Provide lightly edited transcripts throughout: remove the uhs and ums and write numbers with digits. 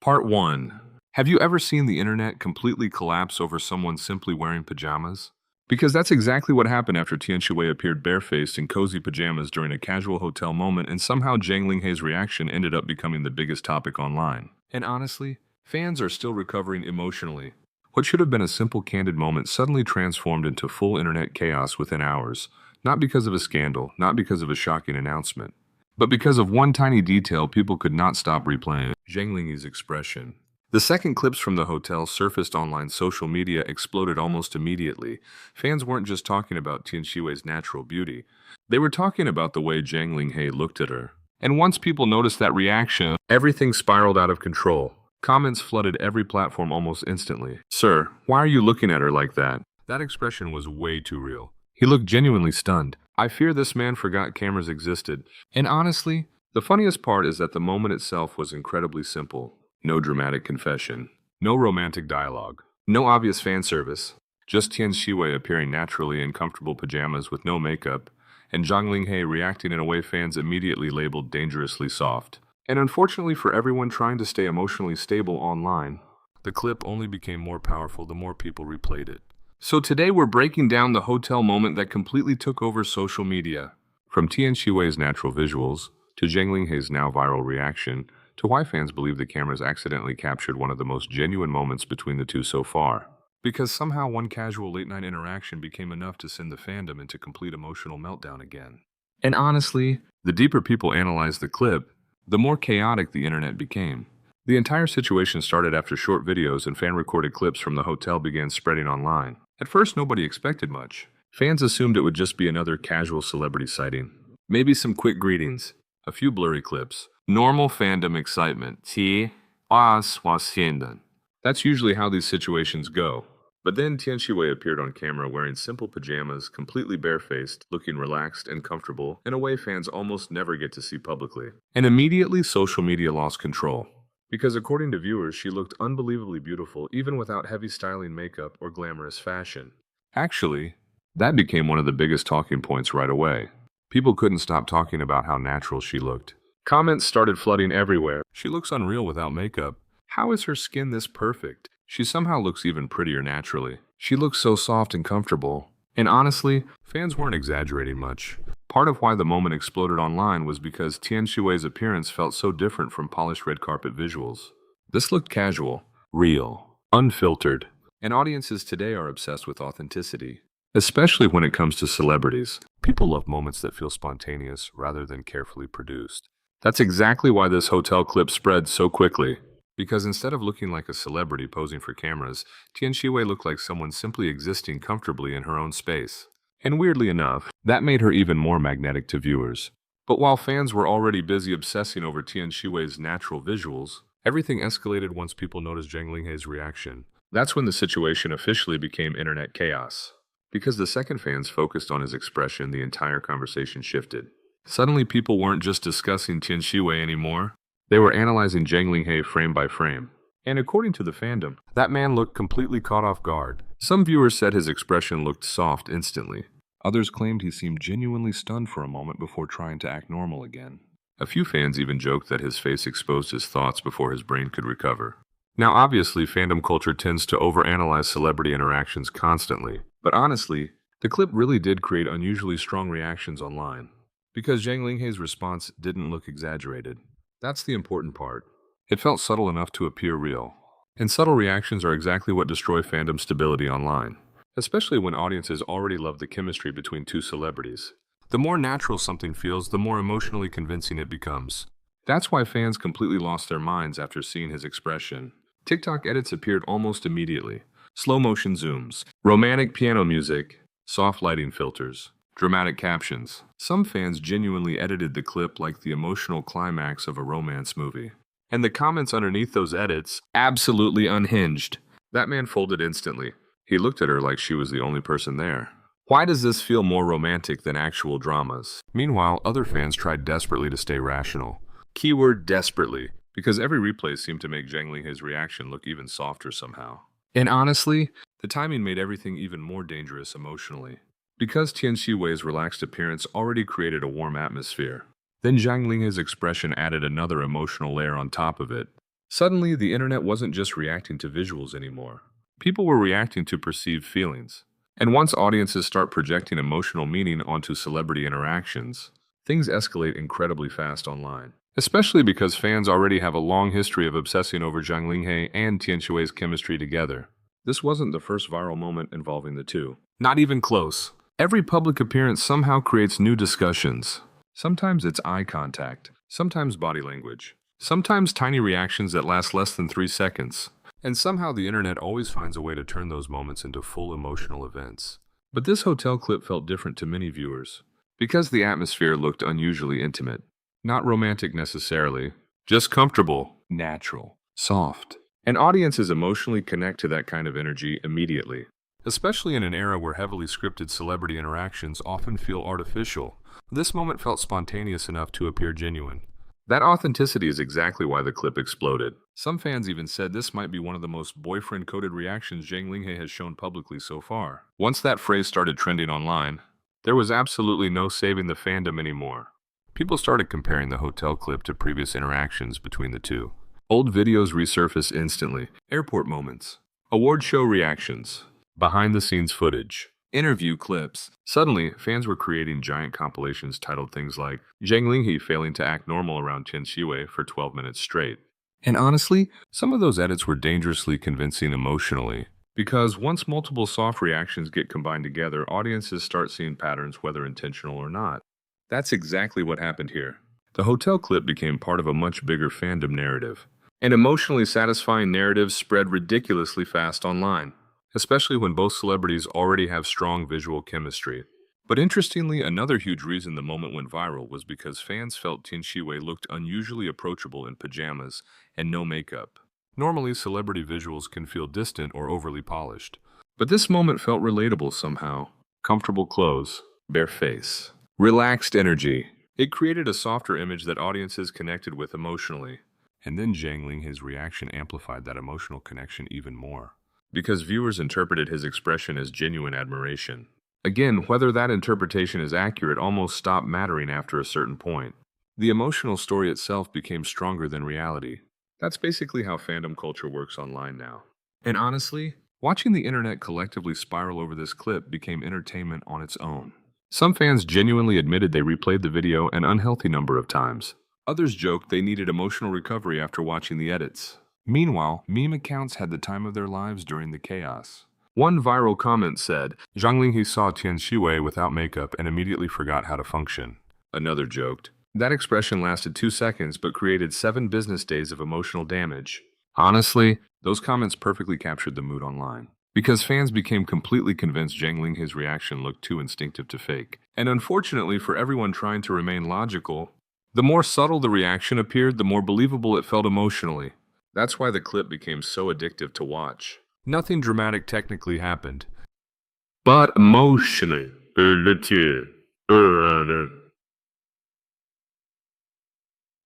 Part 1. Have you ever seen the internet completely collapse over someone simply wearing pajamas? Because that's exactly what happened after Tian Xiwei appeared barefaced in cozy pajamas during a casual hotel moment, and somehow Zhang Linghe's reaction ended up becoming the biggest topic online. And honestly, fans are still recovering emotionally. What should have been a simple candid moment suddenly transformed into full internet chaos within hours, not because of a scandal, not because of a shocking announcement, but because of one tiny detail people could not stop replaying: Zhang Linghe's expression. The second clips from the hotel surfaced online, social media exploded almost immediately. Fans weren't just talking about Tian Xiwei's natural beauty. They were talking about the way Zhang Linghe looked at her. And once people noticed that reaction, everything spiraled out of control. Comments flooded every platform almost instantly. "Sir, why are you looking at her like that?" That expression was way too real. He looked genuinely stunned. I fear this man forgot cameras existed. And honestly, the funniest part is that the moment itself was incredibly simple. No dramatic confession, no romantic dialogue, no obvious fan service, just Tian Xiwei appearing naturally in comfortable pajamas with no makeup, and Zhang Linghe reacting in a way fans immediately labeled dangerously soft. And unfortunately for everyone trying to stay emotionally stable online, the clip only became more powerful the more people replayed it. So today we're breaking down the hotel moment that completely took over social media. From Tian Xiwei's natural visuals, to Zhang Linghe's now viral reaction, to why fans believe the cameras accidentally captured one of the most genuine moments between the two so far. Because somehow one casual late-night interaction became enough to send the fandom into complete emotional meltdown again. And honestly, the deeper people analyzed the clip, the more chaotic the internet became. The entire situation started after short videos and fan-recorded clips from the hotel began spreading online. At first, nobody expected much. Fans assumed it would just be another casual celebrity sighting. Maybe some quick greetings, a few blurry clips, normal fandom excitement. That's usually how these situations go. But then Tian Xiwei appeared on camera wearing simple pajamas, completely barefaced, looking relaxed and comfortable in a way fans almost never get to see publicly. And immediately social media lost control. Because according to viewers, she looked unbelievably beautiful even without heavy styling makeup or glamorous fashion. Actually, that became one of the biggest talking points right away. People couldn't stop talking about how natural she looked. Comments started flooding everywhere. "She looks unreal without makeup. How is her skin this perfect? She somehow looks even prettier naturally. She looks so soft and comfortable." And honestly, fans weren't exaggerating much. Part of why the moment exploded online was because Tian Xiwei's appearance felt so different from polished red carpet visuals. This looked casual, real, unfiltered. And audiences today are obsessed with authenticity, especially when it comes to celebrities. People love moments that feel spontaneous rather than carefully produced. That's exactly why this hotel clip spread so quickly. Because instead of looking like a celebrity posing for cameras, Tian Xiwei looked like someone simply existing comfortably in her own space. And weirdly enough, that made her even more magnetic to viewers. But while fans were already busy obsessing over Tian Xiwei's natural visuals, everything escalated once people noticed Zhang Linghe's reaction. That's when the situation officially became internet chaos. Because the second fans focused on his expression, the entire conversation shifted. Suddenly, people weren't just discussing Tian Xiwei anymore. They were analyzing Zhang Linghe frame by frame. And according to the fandom, that man looked completely caught off guard. Some viewers said his expression looked soft instantly. Others claimed he seemed genuinely stunned for a moment before trying to act normal again. A few fans even joked that his face exposed his thoughts before his brain could recover. Now, obviously, fandom culture tends to overanalyze celebrity interactions constantly. But honestly, the clip really did create unusually strong reactions online. Because Zhang Linghe's response didn't look exaggerated. That's the important part. It felt subtle enough to appear real. And subtle reactions are exactly what destroy fandom stability online, especially when audiences already love the chemistry between two celebrities. The more natural something feels, the more emotionally convincing it becomes. That's why fans completely lost their minds after seeing his expression. TikTok edits appeared almost immediately. Slow motion zooms, romantic piano music, soft lighting filters, dramatic captions. Some fans genuinely edited the clip like the emotional climax of a romance movie. And the comments underneath those edits, absolutely unhinged. That man folded instantly. He looked at her like she was the only person there. Why does this feel more romantic than actual dramas? Meanwhile, other fans tried desperately to stay rational. Keyword desperately, because every replay seemed to make Zhang Linghe's reaction look even softer somehow. And honestly, the timing made everything even more dangerous emotionally. Because Tian Xiwei's relaxed appearance already created a warm atmosphere, then Zhang Linghe's expression added another emotional layer on top of it. Suddenly, the internet wasn't just reacting to visuals anymore. People were reacting to perceived feelings. And once audiences start projecting emotional meaning onto celebrity interactions, things escalate incredibly fast online. Especially because fans already have a long history of obsessing over Zhang Linghe and Tian Xiwei's chemistry together. This wasn't the first viral moment involving the two. Not even close. Every public appearance somehow creates new discussions. Sometimes it's eye contact, sometimes body language, sometimes tiny reactions that last less than 3 seconds. And somehow the internet always finds a way to turn those moments into full emotional events. But this hotel clip felt different to many viewers, because the atmosphere looked unusually intimate. Not romantic necessarily, just comfortable, natural, soft. And audiences emotionally connect to that kind of energy immediately. Especially in an era where heavily scripted celebrity interactions often feel artificial, this moment felt spontaneous enough to appear genuine. That authenticity is exactly why the clip exploded. Some fans even said this might be one of the most boyfriend-coded reactions Zhang Linghe has shown publicly so far. Once that phrase started trending online, there was absolutely no saving the fandom anymore. People started comparing the hotel clip to previous interactions between the two. Old videos resurfaced instantly. Airport moments, award show reactions, behind-the-scenes footage, interview clips. Suddenly, fans were creating giant compilations titled things like Zhang Linghe failing to act normal around Tian Xiwei for 12 minutes straight. And honestly, some of those edits were dangerously convincing emotionally. Because once multiple soft reactions get combined together, audiences start seeing patterns whether intentional or not. That's exactly what happened here. The hotel clip became part of a much bigger fandom narrative. And emotionally satisfying narratives spread ridiculously fast online, especially when both celebrities already have strong visual chemistry. But interestingly, another huge reason the moment went viral was because fans felt Tian Xiwei looked unusually approachable in pajamas and no makeup. Normally, celebrity visuals can feel distant or overly polished. But this moment felt relatable somehow. Comfortable clothes, bare face, relaxed energy. It created a softer image that audiences connected with emotionally. And then Zhang Linghe's reaction amplified that emotional connection even more, because viewers interpreted his expression as genuine admiration. Again, whether that interpretation is accurate almost stopped mattering after a certain point. The emotional story itself became stronger than reality. That's basically how fandom culture works online now. And honestly, watching the internet collectively spiral over this clip became entertainment on its own. Some fans genuinely admitted they replayed the video an unhealthy number of times. Others joked they needed emotional recovery after watching the edits. Meanwhile, meme accounts had the time of their lives during the chaos. One viral comment said, Zhang Linghe saw Tian Xiwei without makeup and immediately forgot how to function. Another joked, that expression lasted 2 seconds but created 7 business days of emotional damage. Honestly, those comments perfectly captured the mood online, because fans became completely convinced Zhang Linghe's reaction looked too instinctive to fake. And unfortunately for everyone trying to remain logical, the more subtle the reaction appeared, the more believable it felt emotionally. That's why the clip became so addictive to watch. Nothing dramatic technically happened, but emotionally.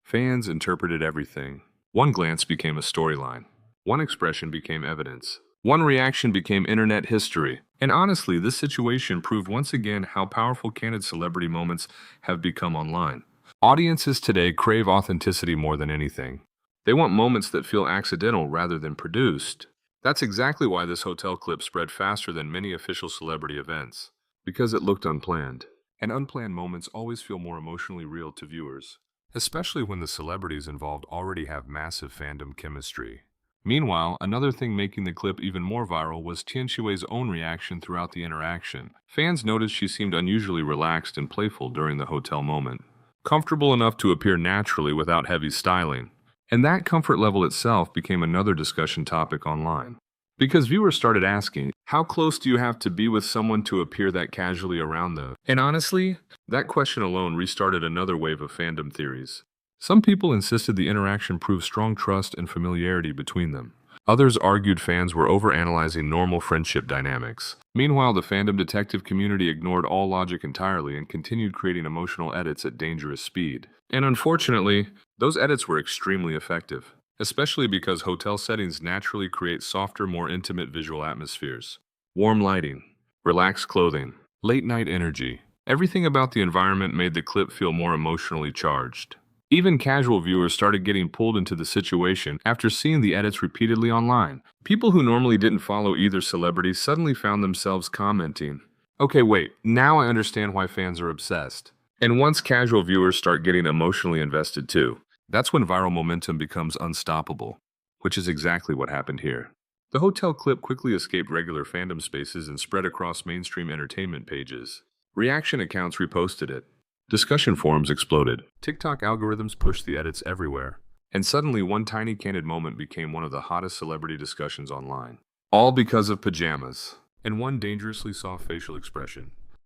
Fans interpreted everything. One glance became a storyline. One expression became evidence. One reaction became internet history. And honestly, this situation proved once again how powerful candid celebrity moments have become online. Audiences today crave authenticity more than anything. They want moments that feel accidental rather than produced. That's exactly why this hotel clip spread faster than many official celebrity events, because it looked unplanned. And unplanned moments always feel more emotionally real to viewers, especially when the celebrities involved already have massive fandom chemistry. Meanwhile, another thing making the clip even more viral was Tian Xiwei's own reaction throughout the interaction. Fans noticed she seemed unusually relaxed and playful during the hotel moment, comfortable enough to appear naturally without heavy styling. And that comfort level itself became another discussion topic online. Because viewers started asking, how close do you have to be with someone to appear that casually around them? And honestly, that question alone restarted another wave of fandom theories. Some people insisted the interaction proved strong trust and familiarity between them. Others argued fans were overanalyzing normal friendship dynamics. Meanwhile, the fandom detective community ignored all logic entirely and continued creating emotional edits at dangerous speed. And unfortunately, those edits were extremely effective, especially because hotel settings naturally create softer, more intimate visual atmospheres. Warm lighting, relaxed clothing, late night energy. Everything about the environment made the clip feel more emotionally charged. Even casual viewers started getting pulled into the situation after seeing the edits repeatedly online. People who normally didn't follow either celebrity suddenly found themselves commenting, "Okay, wait, now I understand why fans are obsessed." And once casual viewers start getting emotionally invested too, that's when viral momentum becomes unstoppable, which is exactly what happened here. The hotel clip quickly escaped regular fandom spaces and spread across mainstream entertainment pages. Reaction accounts reposted it. Discussion forums exploded. TikTok algorithms pushed the edits everywhere. And suddenly, one tiny candid moment became one of the hottest celebrity discussions online. All because of pajamas and one dangerously soft facial expression.